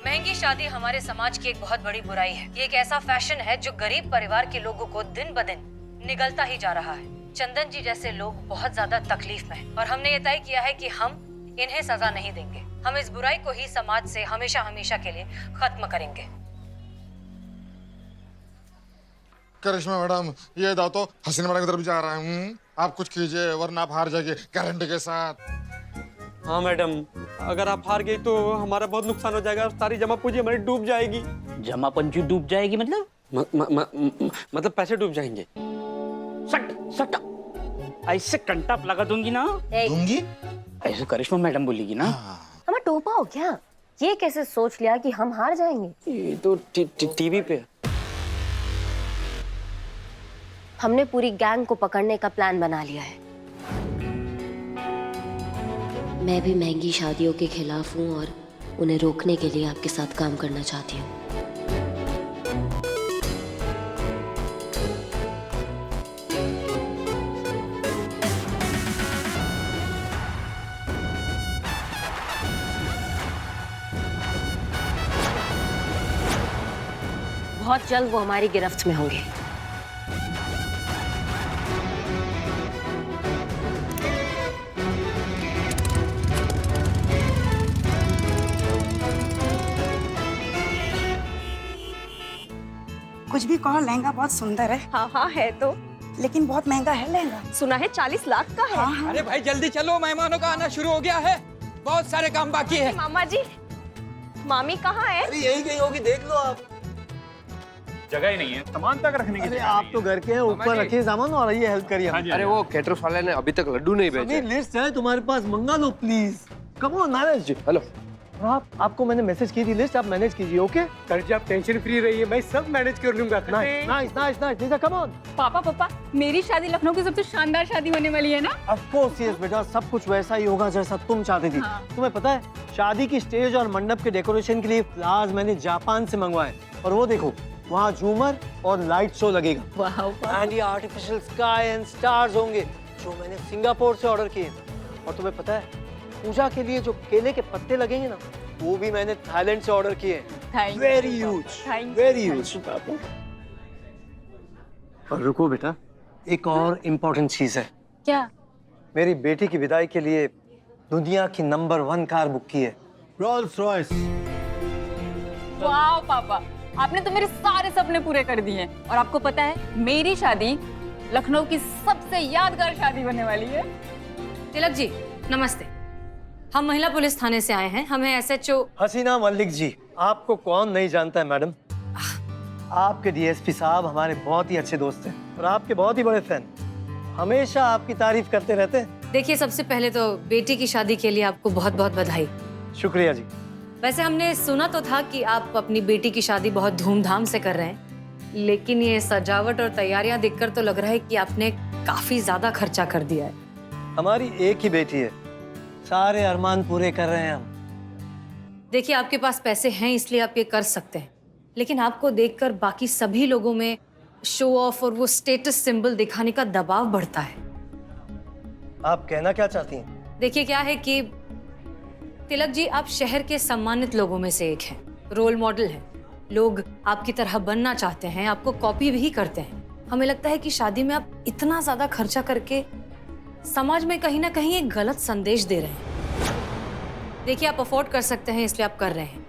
महंगी शादी हमारे समाज की एक बहुत बड़ी बुराई है। ये एक ऐसा फैशन है जो गरीब परिवार के लोगों को दिन ब दिन निगलता ही जा रहा है। चंदन जी जैसे लोग बहुत ज्यादा तकलीफ में हैं और हमने ये तय किया है कि हम इन्हें सजा नहीं देंगे। हम इस बुराई को ही समाज से हमेशा हमेशा के लिए खत्म करेंगे। करिश्मा मैडम, ये दाव तो हसीना मैडम की तरफ जा रहा हूँ। आप कुछ कीजिए वरना आप हार जाएंगे गारंटी के साथ। हाँ मैडम, अगर आप हार गई तो हमारा बहुत नुकसान हो जाएगा। सारी जमा पूंजी हमारी डूब जाएगी। जमा पूंजी डूब जाएगी मतलब? मतलब पैसे डूब जाएंगे। सट सट ऐसे कंटाप लगा दूंगी ना। दूंगी? ऐसे करिश्मा मैडम बोलेगी ना। हमें टोपा हो क्या? ये कैसे सोच लिया कि हम हार जाएंगे? ये तो टीवी पे। हमने पूरी गैंग को पकड़ने का प्लान बना लिया है। मैं भी महंगी शादियों के खिलाफ हूँ और उन्हें रोकने के लिए आपके साथ काम करना चाहती हूँ। बहुत जल्द वो हमारी गिरफ्त में होंगे। कुछ भी कहो, लहंगा बहुत सुंदर है। हाँ हाँ है तो, लेकिन बहुत महंगा है लहंगा। सुना है 40 लाख का है। हाँ हाँ। अरे भाई जल्दी चलो, मेहमानों का आना शुरू हो गया है। बहुत सारे काम बाकी है। मामा जी, मामी कहाँ है? अरे यही कहीं होगी, देख लो आप। जगह ही नहीं है सामान तक रखने की। अरे आप तो घर के हैं, ऊपर रखिए सामान और आइए हेल्प करिए। अरे वो कैटरर्स वाले ने अभी तक लड्डू नहीं भेजे। लिस्ट है तुम्हारे पास, मंगा लो please. Come on manage. Hello, आपको मैंने मैसेज की थी लिस्ट, आप मैनेज कीजिए। ओके सर जी, आप टेंशन फ्री रहिए, मैं सब मैनेज कर लूंगा। Nice nice nice nice, come on. पापा मेरी शादी लखनऊ की सबसे शानदार शादी होने वाली है ना? ऑफ कोर्स यस बेटा, सब कुछ वैसा ही होगा जैसा तुम चाहती थी। हाँ। तुम्हें पता है शादी की स्टेज और मंडप के डेकोरेशन के लिए फ्लावर्स मैंने जापान से मंगवाए, और वो देखो वहाँ झूमर और लाइट शो लगेगा। एंड ये आर्टिफिशियल स्काई एंड स्टार्स होंगे जो मैंने सिंगापुर से ऑर्डर किए। और तुम्हें पता है पूजा के लिए जो केले के पत्ते लगेंगे ना, वो भी मैंने थाईलैंड से ऑर्डर किए। Very huge, very huge. और रुको बेटा, एक और इम्पोर्टेंट चीज है। क्या? मेरी बेटी की विदाई के लिए दुनिया की नंबर 1 कार बुक की है, रोल्स रॉयस। वाह पापा, आपने तो मेरे सारे सपने पूरे कर दिए हैं। और आपको पता है मेरी शादी लखनऊ की सबसे यादगार शादी होने वाली है। तिलक जी नमस्ते, हम महिला पुलिस थाने से आए हैं। हमें एसएचओ हसीना मलिक जी, आपको कौन नहीं जानता है मैडम। आपके डीएसपी साहब हमारे बहुत ही अच्छे दोस्त हैं और आपके बहुत ही बड़े फैन, हमेशा आपकी तारीफ करते रहते हैं। देखिए, सबसे पहले तो बेटी की शादी के लिए आपको बहुत बहुत बधाई। शुक्रिया जी। वैसे हमने सुना तो था कि आप अपनी बेटी की शादी बहुत धूमधाम से कर रहे हैं, लेकिन ये सजावट और तैयारियां देखकर तो लग रहा है कि आपने काफी ज्यादा खर्चा कर दिया है। हमारी एक ही बेटी है, सारे अरमान पूरे कर रहे हैं हम। देखिए, आपके पास पैसे हैं इसलिए आप ये कर सकते हैं, लेकिन आपको देखकर बाकी सभी लोगों में शो ऑफ और वो स्टेटस सिंबल दिखाने का दबाव बढ़ता है। आप कहना क्या चाहती हैं? देखिए क्या है कि तिलक जी, आप शहर के सम्मानित लोगों में से एक हैं, रोल मॉडल हैं। लोग आपकी तरह बनना चाहते हैं, आपको कॉपी भी करते हैं। हमें लगता है कि शादी में आप इतना ज्यादा खर्चा करके समाज में कहीं ना कहीं एक गलत संदेश दे रहे हैं। देखिए, आप अफोर्ड कर सकते हैं इसलिए आप कर रहे हैं,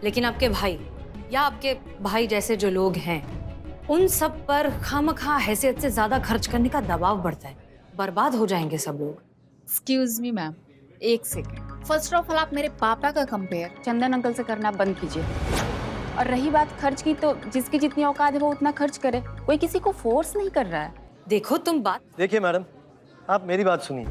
लेकिन आपके भाई या आपके भाई जैसे जो लोग हैं, उन सब पर खामखा हैसियत से ज्यादा खर्च करने का दबाव बढ़ता है। बर्बाद हो जाएंगे सब लोग। एक्सक्यूज मी मैम, एक सेकेंड। फर्स्ट ऑफ ऑल आप मेरे पापा का कंपेयर चंदन अंकल से करना बंद कीजिए। और रही बात खर्च की, तो जिसकी जितनी औकात है वो उतना खर्च करे, कोई किसी को फोर्स नहीं कर रहा है। देखो तुम बात देखिए मैडम, आप मेरी बात सुनिए।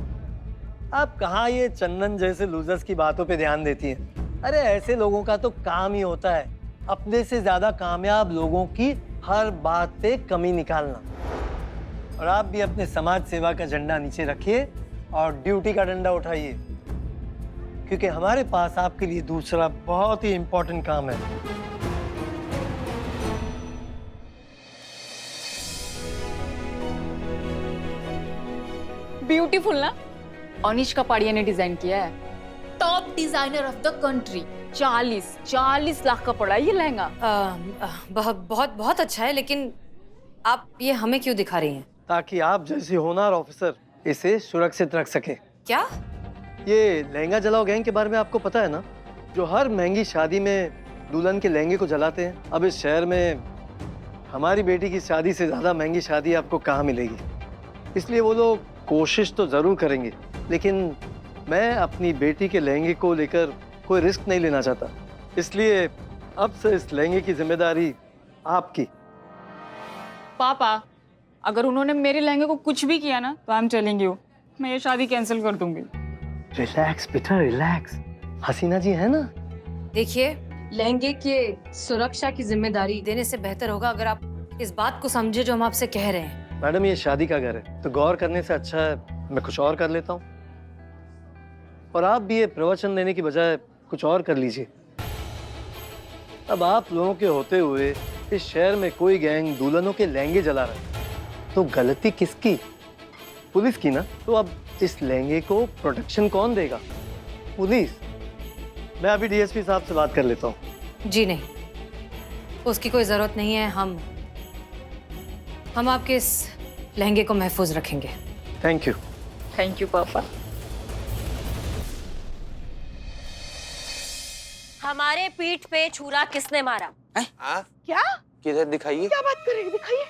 आप कहाँ ये चंदन जैसे लूजर्स की बातों पे ध्यान देती हैं? अरे ऐसे लोगों का तो काम ही होता है अपने से ज्यादा कामयाब लोगों की हर बात पे कमी निकालना। और आप भी अपने समाज सेवा का झंडा नीचे रखिए और ड्यूटी का डंडा उठाइए, क्योंकि हमारे पास आपके लिए दूसरा बहुत ही इंपॉर्टेंट काम है। ब्यूटीफुल ना? अनिश कपाड़िया ने डिजाइन किया है। Top designer of the country, 40 lakh का पड़ा ये लहंगा। बहुत बहुत अच्छा है, लेकिन आप ये हमें क्यों दिखा रही हैं? ताकि आप जैसे होनहार ऑफिसर इसे सुरक्षित रख सके। क्या? ये लहंगा जलाओ गैंग के बारे में आपको पता है ना? जो हर महंगी शादी में दुल्हन के लहंगे को जलाते हैं। अब इस शहर में हमारी बेटी की शादी से ज्यादा महंगी शादी आपको कहाँ मिलेगी? इसलिए वो लोग कोशिश तो जरूर करेंगे, लेकिन मैं अपनी बेटी के लहंगे को लेकर कोई रिस्क नहीं लेना चाहता। इसलिए अब से इस लहंगे की जिम्मेदारी आपकी। पापा, अगर उन्होंने मेरे लहंगे को कुछ भी किया ना तो हम चलेंगे। मैं ये शादी कैंसिल कर दूंगी। रिलैक्स बेटा, रिलैक्स। हसीना जी है ना? देखिए, लहंगे के सुरक्षा की जिम्मेदारी देने से बेहतर होगा अगर आप इस बात को समझे जो हम आपसे कह रहे हैं। मैडम, ये शादी का घर है, तो गौर करने से अच्छा है मैं कुछ और कर लेता हूँ। और आप भी ये प्रवचन देने की बजाय कुछ और कर लीजिए। अब आप लोगों के होते हुए इस शहर में कोई गैंग दुल्हनों के लहंगे जला रहा है, तो गलती किसकी? पुलिस की ना। तो अब इस लहंगे को प्रोटेक्शन कौन देगा? पुलिस। मैं अभी डीएसपी साहब से बात कर लेता हूँ। जी नहीं, उसकी कोई जरूरत नहीं है। हम आपके इस लहंगे को महफूज रखेंगे। Thank you. थैंक यू पापा। हमारे पीठ पे छुरा किसने मारा? क्या? किधर दिखाइए? क्या बात कर रही है? दिखाइए।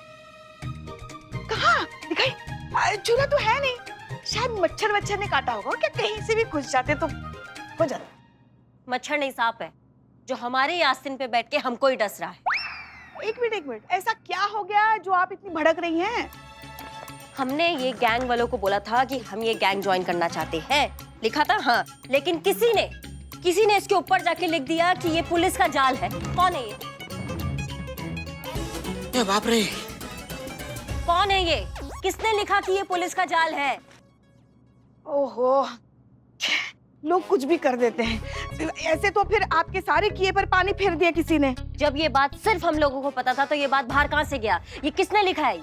कहाँ? दिखाइए। चूरा तो है नहीं, शायद मच्छर ने काटा होगा। क्या कहीं से भी घुस जाते तो हो जाता। मच्छर नहीं, सांप है, जो हमारे आस्तीन पे बैठ के हमको ही डस रहा है। एक मिनट, ऐसा क्या हो गया जो आप इतनी भड़क रही हैं? हमने ये गैंग वालों को बोला था कि हम ये गैंग ज्वाइन करना चाहते हैं, लिखा था हाँ, लेकिन किसी ने इसके ऊपर जाके लिख दिया कि ये पुलिस का जाल है। कौन है ये? बाप रे, कौन है ये? किसने लिखा कि ये पुलिस का जाल है? ओहो, लोग कुछ भी कर देते हैं। ऐसे तो फिर आपके सारे किए पर पानी फेर दिया किसी ने। जब ये बात सिर्फ हम लोगों को पता था तो ये बात बाहर कहाँ से गया? ये किसने लिखा है?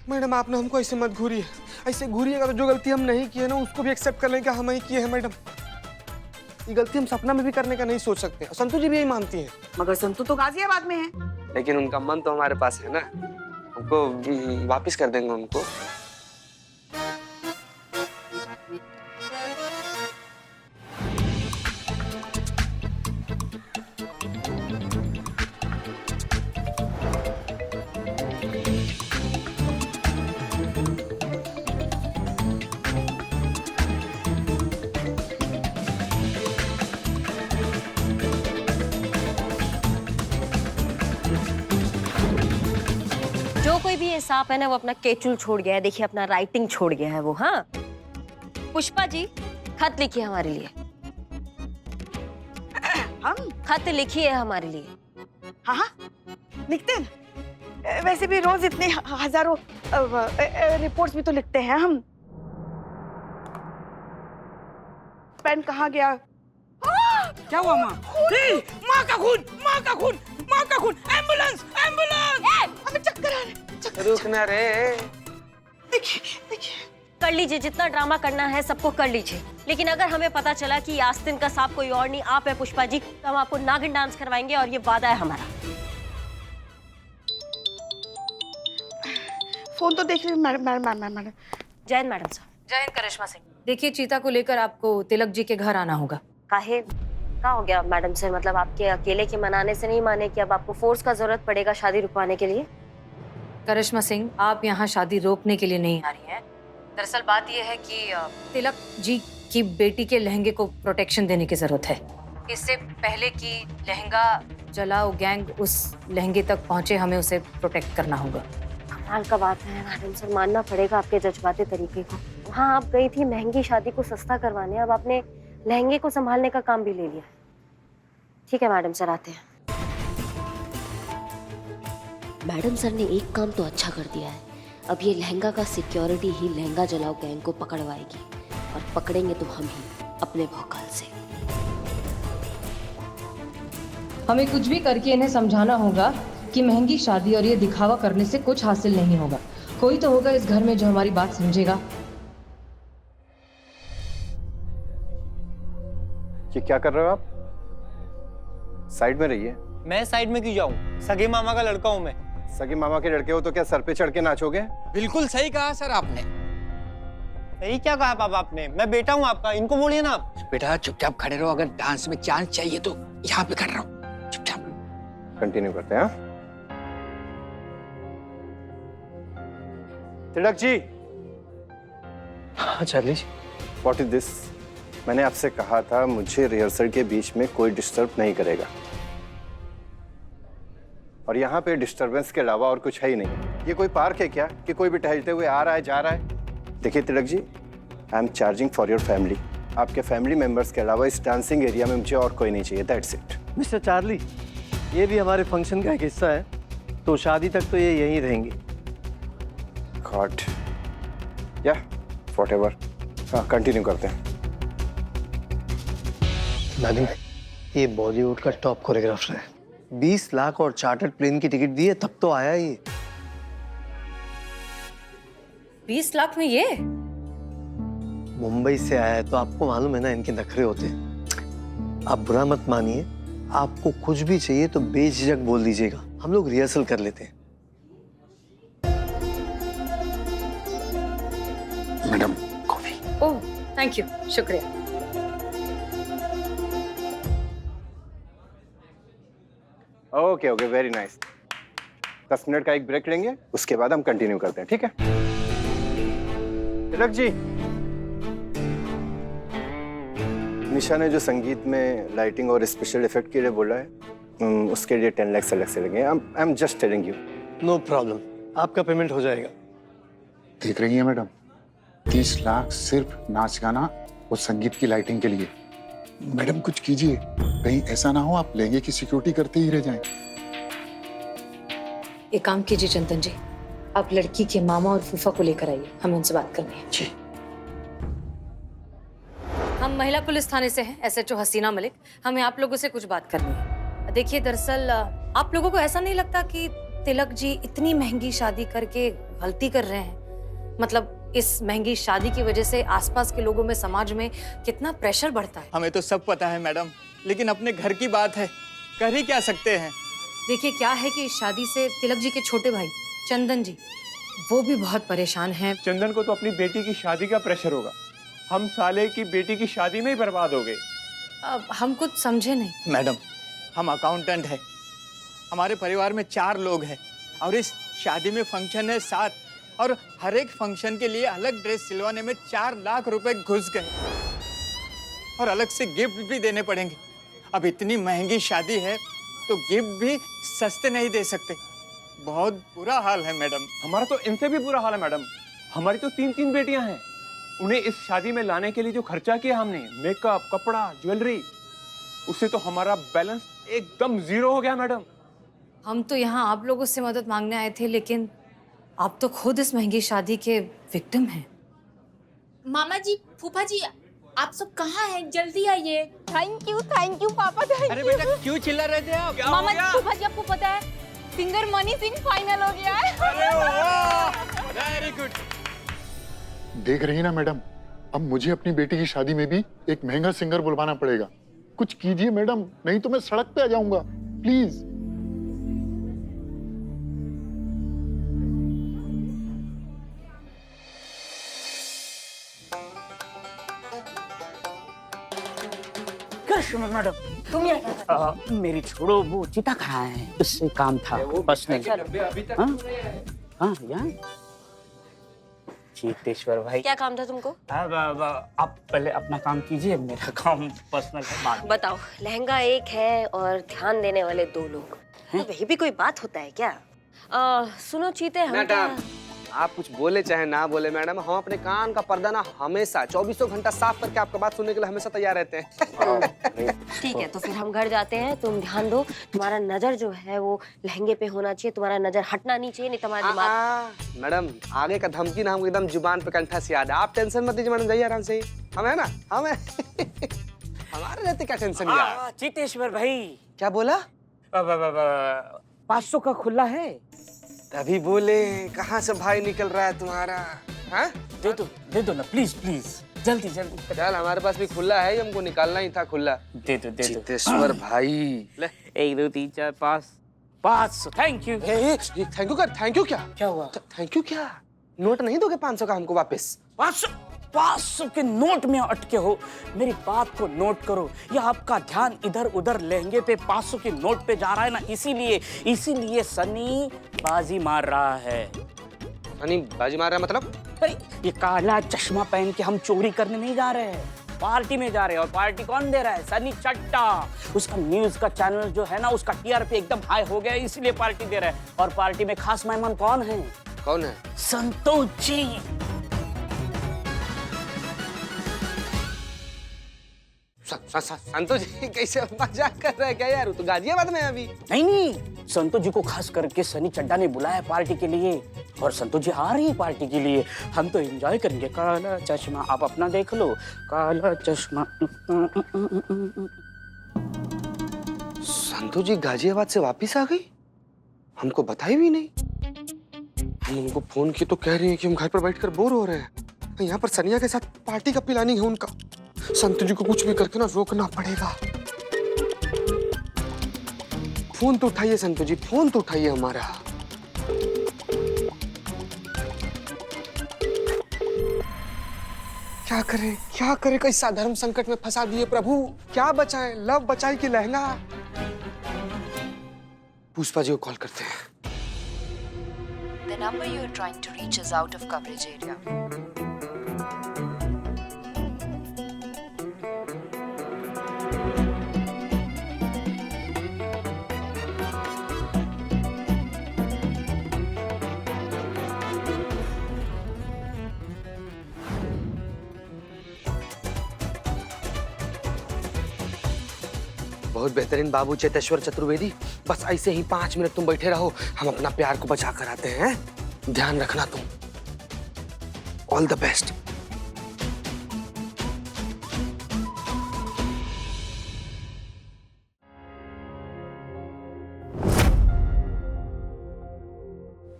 मैडम आपने हमको ऐसे मत घूरिए। ऐसे घूरिएगा तो जो गलती हम नहीं की है ना उसको भी एक्सेप्ट कर लें कि हम ही किए हैं। मैडम, ये गलती हम सपना में भी करने का नहीं सोच सकते। संतू जी भी यही मानती हैं। मगर संतू तो गाजियाबाद में है। लेकिन उनका मन तो हमारे पास है ना, हमको वापिस कर देंगे उनको। जो कोई भी ये सांप है ना वो अपना केचुल छोड़ गया है। देखिए अपना राइटिंग छोड़ गया है वो। हाँ पुष्पा जी, खत लिखिए हमारे लिए। हम खत लिखिए हमारे लिए। हाँ लिखते हैं। वैसे भी रोज इतने हजारों रिपोर्ट्स भी तो लिखते हैं हम। पेन कहाँ गया? क्या हुआ माँ? माँ का खून, माँ का खून, माँ का खून! Ambulance, ambulance! हमें चक्कर आ रहे। रुकना रे। देखिए। कर लीजिए, जितना ड्रामा करना है सबको कर लीजिए, लेकिन अगर हमें पता चला कि आस्तीन का सांप कोई और नहीं आप है पुष्पा जी, तो हम आपको नागिन डांस करवाएंगे और ये वादा है हमारा। फोन तो देख रहे मैडम। जय हिंद मैडम साहब। जय हिंद करिश्मा सिंह। देखिए, चीता को लेकर आपको तिलक जी के घर आना होगा। काहे? क्या हो गया मैडम से? मतलब आपके अकेले के मनाने से नहीं माने कि अब आपको फोर्स का जरूरत पड़ेगा शादी रुकवाने के लिए? करिश्मा सिंह, आप यहाँ शादी रोकने के लिए नहीं आ रही हैं। दरअसल बात यह है कि तिलक जी की बेटी के लहंगे को प्रोटेक्शन देने की जरूरत है। इससे पहले कि लहंगा जलाओ गैंग उस लहंगे तक पहुंचे, हमें उसे प्रोटेक्ट करना होगा। कमाल का बात है मैडम सर, मानना पड़ेगा आपके जज्बाती तरीके को। वहाँ आप गई थी महंगी शादी को सस्ता करवाने, अब आपने लहंगे को संभालने का काम भी ले लिया। ठीक है मैडम सर, आते हैं। मैडम सर ने एक काम तो अच्छा कर दिया है। अब ये लहंगा का सिक्योरिटी ही लहंगा जलाओ गैंग को पकड़वाएगी, और पकड़ेंगे तो हम ही अपने भौकाल से। हमें कुछ भी करके इन्हें समझाना होगा कि महंगी शादी और ये दिखावा करने से कुछ हासिल नहीं होगा। कोई तो होगा इस घर में जो हमारी बात समझेगा। ये क्या कर रहे हो आप? साइड में रहिए। मैं साइड में क्यों जाऊं? सगे मामा का लड़का हूं मैं। सगे मामा के लड़के हो तो क्या सर पे चढ़ के नाचोगे? बिल्कुल सही कहा सर आपने। सही क्या कहा पापा आपने? मैं बेटा हूं आपका, इनको बोलिए ना आप। बेटा चुपचाप खड़े रहो, अगर डांस में चांस चाहिए तो यहाँ पे खड़े रहो चुपचाप। कंटिन्यू करते हैं। तिलक जी। हाँ Charlie ji. What is this? मैंने आपसे कहा था मुझे रिहर्सल के बीच में कोई डिस्टर्ब नहीं करेगा, और यहाँ पे डिस्टरबेंस के अलावा और कुछ है ही नहीं। ये कोई पार्क है क्या कि कोई भी टहलते हुए आ रहा है जा रहा है? देखिए Tilak ji, I am charging for your family. आपके फैमिली मेंबर्स के अलावा इस डांसिंग एरिया में मुझे और कोई नहीं चाहिए। That's it. मिस्टर चार्ली, ये भी हमारे फंक्शन का एक हिस्सा है, तो शादी तक तो ये यहीं रहेंगी। गॉड, या व्हाटएवर। हाँ, कंटिन्यू करते हैं। नानी, ये बॉलीवुड का टॉप कोरियोग्राफर है। 20 लाख और चार्टर्ड प्लेन की टिकट दी है तब तो आया ये। 20 लाख में ये? मुंबई से आया है तो आपको मालूम है ना इनके नखरे होते हैं। आप बुरा मत मानिए, आपको कुछ भी चाहिए तो बेझिझक बोल दीजिएगा, हम लोग रिहर्सल कर लेते हैं। Madam coffee. Oh thank you, शुक्रिया। Okay okay, very nice. 10 minute का एक ब्रेक लेंगे, उसके बाद हम कंटिन्यू करते हैं, ठीक है? तिलक जी, निशा ने जो संगीत में लाइटिंग और स्पेशल इफेक्ट के लिए बोला है, उसके लिए 10 लाख अलग से लगेंगे। I am just telling you. No problem, आपका पेमेंट हो जाएगा। देख रही है मैडम, 30 लाख सिर्फ नाच गाना और संगीत की लाइटिंग के लिए। मैडम कुछ कीजिए, कहीं ऐसा ना हो आप लहंगे की सिक्योरिटी करते ही रह जाएं। एक काम कीजिए चंदन जी, आप लड़की के मामा और फूफा को लेकर आइए, हमें उनसे बात करनी है। जी। हम महिला पुलिस थाने से हैं, SHO हसीना मलिक। हमें आप लोगों से कुछ बात करनी है। देखिए दरअसल आप लोगों को ऐसा नहीं लगता कि तिलक जी इतनी महंगी शादी करके गलती कर रहे हैं? मतलब इस महंगी शादी की वजह से आसपास के लोगों में, समाज में कितना प्रेशर बढ़ता है। हमें तो सब पता है मैडम, लेकिन अपने घर की बात है, कर ही क्या सकते हैं। देखिए क्या है कि इस शादी से तिलक जी के छोटे भाई चंदन जी, वो भी बहुत परेशान हैं। चंदन को तो अपनी बेटी की शादी का प्रेशर होगा, हम साले की बेटी की शादी में ही बर्बाद हो गए। अब हम कुछ समझे नहीं। मैडम हम अकाउंटेंट हैं, हमारे परिवार में 4 लोग हैं, और इस शादी में फंक्शन है 7, और हर एक फंक्शन के लिए अलग ड्रेस सिलवाने में 4 लाख रुपए घुस गए, और अलग से गिफ्ट भी देने पड़ेंगे। अब इतनी महंगी शादी है तो गिफ्ट भी सस्ते नहीं दे सकते। बहुत बुरा हाल है मैडम। हमारा तो इनसे भी बुरा हाल है मैडम। हमारी तो 3 बेटियां हैं, उन्हें इस शादी में लाने के लिए जो खर्चा किया हमने, मेकअप, कपड़ा, ज्वेलरी, उससे तो हमारा बैलेंस एकदम 0 हो गया मैडम। हम तो यहाँ आप लोगों से मदद मांगने आए थे, लेकिन आप तो खुद इस महंगी शादी के विक्टिम हैं। मामा जी, फूफा जी, आप सब कहाँ हैं? जल्दी आइए। थैंक यू पापा, थैंक यू। अरे बेटा क्यों चिल्ला रहे थे आप? मामा जी, फूफा जी, आपको पता है सिंगर मनी सिंह फाइनल हो गया है। अरे वाह, वेरी गुड। देख रही ना मैडम, अब मुझे अपनी बेटी की शादी में भी एक महंगा सिंगर बुलवाना पड़ेगा। कुछ कीजिए मैडम, नहीं तो मैं सड़क पे आ जाऊंगा, प्लीज। मैडम तुम ये मेरी छोड़ो, वो चिता कहाँ है? उससे काम था बस नहीं। हाँ यार चीतेश्वर भाई, क्या काम था तुमको? आप पहले अपना काम कीजिए, मेरा काम पर्सनल है बाद में। बताओ, लहंगा एक है और ध्यान देने वाले 2 लोग, तो वही भी कोई बात होता है क्या? सुनो चीते, हम आप कुछ बोले चाहे ना बोले मैडम, हम अपने कान का पर्दा ना हमेशा 24 घंटा साफ करके आपका बात सुनने के लिए हमेशा तैयार रहते हैं। ठीक है, तो फिर हम घर जाते हैं। तुम ध्यान दो, तुम्हारा नजर जो है वो लहंगे पे होना चाहिए, तुम्हारा नजर हटना नहीं चाहिए, नहीं तुम्हारा दिमाग। मैडम आगे का धमकी ना हमको एकदम जुबान पे कंठा से याद है। आप टेंशन मत लीजिए मैडम, जाइए आराम से। हम है ना, हम है। हमारे रहते क्या टेंशन यार। चीतेश्वर भाई क्या बोला? 500 का खुला है। तभी बोले कहाँ से भाई निकल रहा है तुम्हारा? हाँ? दे दो ना प्लीज प्लीज, जल्दी जल्दी। चल हमारे पास भी खुला है, हमको निकालना ही था खुला। दे दो चितेश्वर भाई ले। 1 2 3 4 5 500। Thank you. थैंक यू कर। थैंक यू क्या हुआ? थैंक यू क्या? नोट नहीं दोगे 500 का हमको वापस? 500 के नोट में अटके हो, मेरी बात को नोट करो। ये आपका ध्यान इधर उधर लहंगे पे 500 के नोट पे जा रहा है ना, इसीलिए सनी बाजी मार रहा है। सनी बाजी मार रहा है मतलब? अरे ये काला चश्मा पहन के हम चोरी करने नहीं जा रहे हैं, पार्टी में जा रहे हैं। और पार्टी कौन दे रहा है? सनी चट्टा। उसका न्यूज का चैनल जो है ना, उसका टीआरपी एकदम हाई हो गया है, इसलिए पार्टी दे रहा है। और पार्टी में खास मेहमान कौन है? कौन है? संतोष जी। संतोष जी कैसे मजाक कर रहा है क्या यार? तो गाजियाबाद में अभी। नहीं, संतोष जी को खास करके सनी चड्डा ने बुलाया पार्टी के लिए, और संतोष जी आ रही है पार्टी के लिए। हम तो एंजॉय करेंगे। काला चश्मा, आप अपना देख लो। काला चश्मा। संतोष जी गाजियाबाद से वापस आ गई, हमको बताई भी नहीं। हम उनको फोन किए तो कह रही हैं कि हम घर पर बैठकर बोर हो रहे हैं। यहाँ पर सनिया के साथ पार्टी का प्लानिंग है उनका। संतोष जी को कुछ भी करके ना रोकना पड़ेगा। फोन तो उठाइए संतोष जी, फोन तो उठाइए हमारा। क्या करें कैसा धर्म संकट में फंसा दिए प्रभु। क्या बचाएं, लव बचाए कि लहंगा? पुष्पा जी को कॉल करते हैं। The number you are trying to reach is out of coverage area. बहुत बेहतरीन बाबू चेतेश्वर चतुर्वेदी, बस ऐसे ही 5 मिनट तुम बैठे रहो, हम अपना प्यार को बचा कर आते हैं। ध्यान रखना तुम। All the best.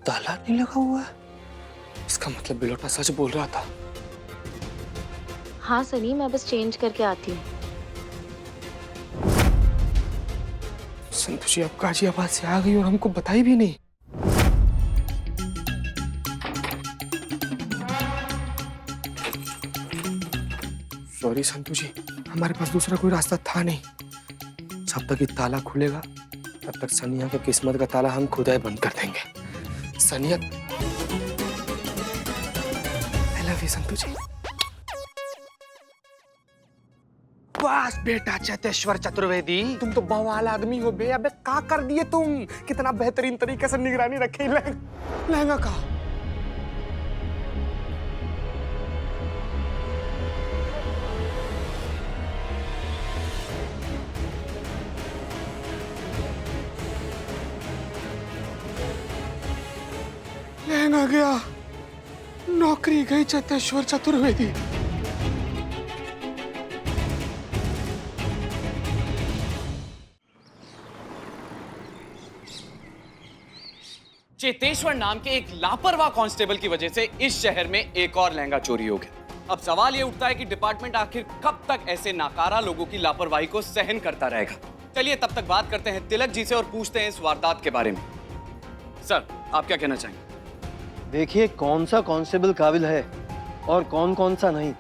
ताला नहीं लगा हुआ है, इसका मतलब बिलोटा सच बोल रहा था। हाँ सनी, मैं बस चेंज करके आती हूँ। संतोष जी अब गाजियाबाद से आ गई और हमको बताई भी नहीं। सॉरी संतोष जी, हमारे पास दूसरा कोई रास्ता था नहीं। जब तक ये ताला खुलेगा तब तक सनिया के किस्मत का ताला हम खुद ही बंद कर देंगे। सनिया, I love you Santosh ji. बस बेटा चेतेश्वर चतुर्वेदी, तुम तो बवाल आदमी हो बे। अबे क्या कर दिए तुम? कितना बेहतरीन तरीके से निगरानी रखी लहंगा का। लहंगा गया, नौकरी गई चेतेश्वर चतुर्वेदी। चेतेश्वर नाम के एक लापरवाह कांस्टेबल की वजह से इस शहर में एक और लहंगा चोरी हो गया। अब सवाल ये उठता है कि डिपार्टमेंट आखिर कब तक ऐसे नाकारा लोगों की लापरवाही को सहन करता रहेगा। चलिए तब तक बात करते हैं तिलक जी से और पूछते हैं इस वारदात के बारे में। सर, आप क्या कहना चाहेंगे? देखिए, कौन सा कांस्टेबल काबिल है और कौन कौन सा नहीं,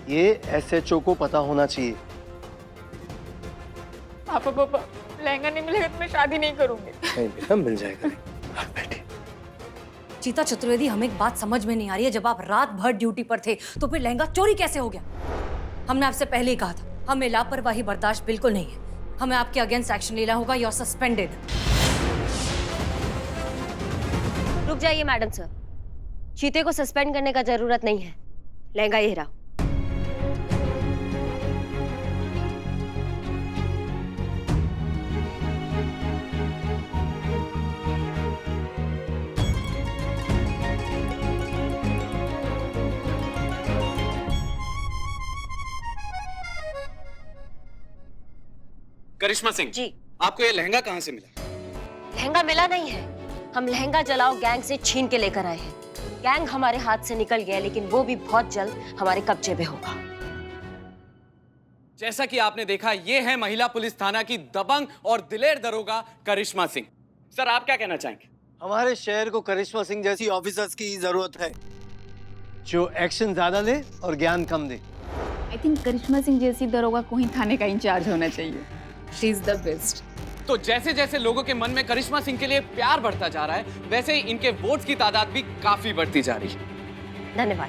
ये एसएचओ को पता होना चाहिए। पापा, लहंगा नहीं मिलेगा तो मैं शादी नहीं करूंगी। नहीं बेटा, मिल जाएगा। चीता चतुर्वेदी, हमें एक बात समझ में नहीं आ रही है। जब आप रात भर ड्यूटी पर थे तो फिर लहंगा चोरी कैसे हो गया? हमने आपसे पहले ही कहा था, हमें लापरवाही बर्दाश्त बिल्कुल नहीं है। हमें आपके अगेंस्ट एक्शन लेना होगा। You are suspended. रुक जाइए मैडम सर, चीते को सस्पेंड करने का जरूरत नहीं है। लहंगा ये रहा। करिश्मा सिंह जी, आपको ये लहंगा कहाँ से मिला? लहंगा मिला नहीं है। हम लहंगा जलाओ गैंग से छीन के लेकर आए हैं। गैंग हमारे हाथ से निकल गया, लेकिन वो भी बहुत जल्द हमारे कब्जे में होगा। जैसा कि आपने देखा, ये है महिला पुलिस थाना की दबंग और दिलेर दरोगा करिश्मा सिंह। सर, आप क्या कहना चाहेंगे? हमारे शहर को करिश्मा सिंह जैसी ऑफिसर्स की जरूरत है, जो एक्शन ज्यादा ले और ज्ञान कम दे। आई थिंक करिश्मा सिंह जैसी दरोगा को ही थाने का इंचार्ज होना चाहिए। She is the best. तो जैसे जैसे लोगों के मन में करिश्मा सिंह के लिए प्यार बढ़ता जा रहा है, वैसे ही इनके वोट्स की तादाद भी काफी बढ़ती जा रही है। धन्यवाद।